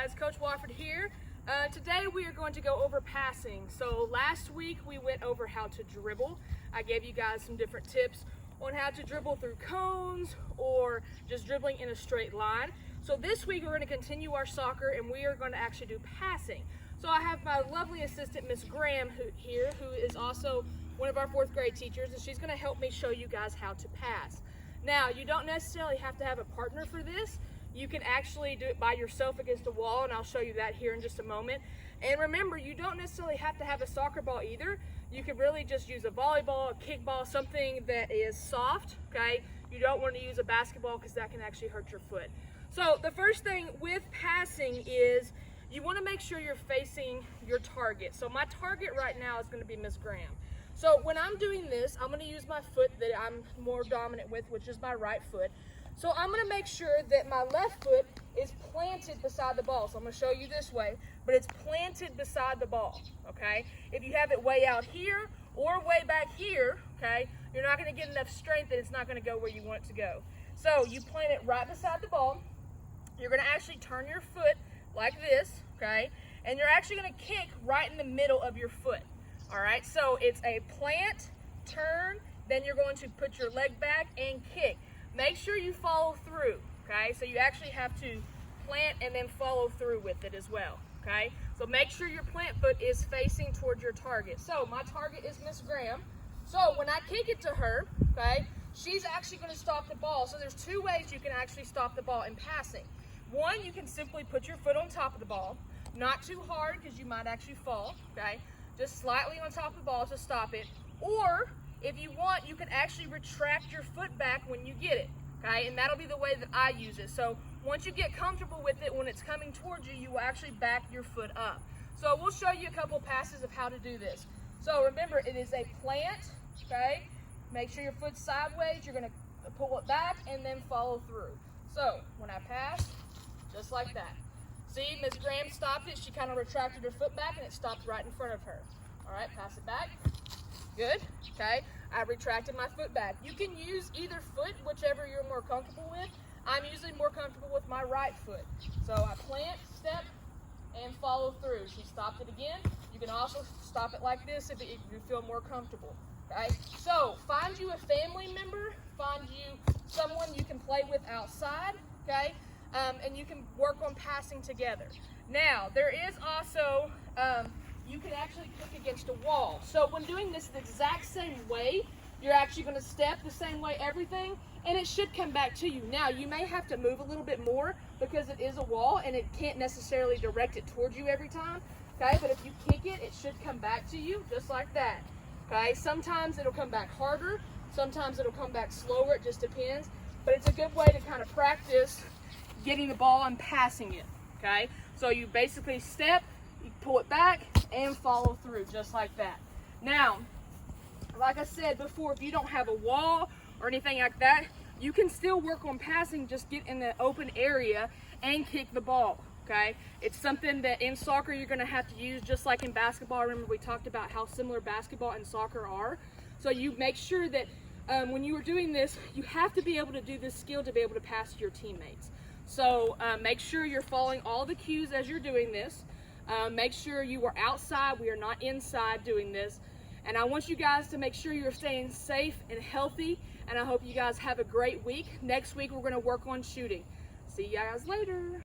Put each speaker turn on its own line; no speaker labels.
guys, Coach Wofford here. Today we are going to go over passing. So last week we went over how to dribble. I gave you guys some different tips on how to dribble through cones or just dribbling in a straight line. So this week we're going to continue our soccer and we are going to actually do passing. So I have my lovely assistant, Miss Graham, who is also one of our 4th grade teachers, and she's going to help me show you guys how to pass. Now, you don't necessarily have to have a partner for this. You can actually do it by yourself against a wall, and I'll show you that here in just a moment. And remember, you don't necessarily have to have a soccer ball either. You can really just use a volleyball, a kickball, something that is soft, okay? You don't want to use a basketball because that can actually hurt your foot. So the first thing with passing is you want to make sure you're facing your target. So my target right now is going to be Miss Graham. So when I'm doing this, I'm going to use my foot that I'm more dominant with, which is my right foot. So I'm going to make sure that my left foot is planted beside the ball. So I'm going to show you this way, but it's planted beside the ball, okay? If you have it way out here or way back here, okay, you're not going to get enough strength and it's not going to go where you want it to go. So you plant it right beside the ball. You're going to actually turn your foot like this, okay? And you're actually going to kick right in the middle of your foot, all right? So it's a plant, turn, then you're going to put your leg back and kick. Make sure you follow through, okay? So you actually have to plant and then follow through with it as well, okay? So make sure your plant foot is facing towards your target. So my target is Miss Graham. So when I kick it to her, okay, she's actually going to stop the ball. So there's 2 ways you can actually stop the ball in passing. One, you can simply put your foot on top of the ball, not too hard because you might actually fall, okay? Just slightly on top of the ball to stop it. Or if you want, you can actually retract your foot back when you get it, okay? And that'll be the way that I use it. So once you get comfortable with it, when it's coming towards you, you will actually back your foot up. So we'll show you a couple passes of how to do this. So remember, it is a plant, okay? Make sure your foot's sideways. You're gonna pull it back and then follow through. So when I pass, just like that. See, Miss Graham stopped it. She kind of retracted her foot back and it stopped right in front of her. All right, pass it back. Good, okay? I retracted my foot back. You can use either foot, whichever you're more comfortable with. I'm usually more comfortable with my right foot. So I plant, step, and follow through. She stopped it again. You can also stop it like this if you feel more comfortable, okay? So find you a family member, find you someone you can play with outside, okay? And you can work on passing together. Now, there is also, you can actually kick against a wall. So when doing this the exact same way, you're actually going to step the same way, everything, and it should come back to you. Now, you may have to move a little bit more because it is a wall and it can't necessarily direct it towards you every time, okay? But if you kick it, it should come back to you just like that, okay? Sometimes it'll come back harder, sometimes it'll come back slower, it just depends. But it's a good way to kind of practice getting the ball and passing it, okay? So you basically step, you pull it back, and follow through just like that. Now, like I said before, if you don't have a wall or anything like that, you can still work on passing, just get in the open area and kick the ball, okay? It's something that in soccer you're gonna have to use just like in basketball. Remember we talked about how similar basketball and soccer are. So you make sure that when you are doing this, you have to be able to do this skill to be able to pass to your teammates. So make sure you're following all the cues as you're doing this. Make sure you are outside, we are not inside doing this. And I want you guys to make sure you're staying safe and healthy, and I hope you guys have a great week. Next week we're gonna work on shooting. See you guys later.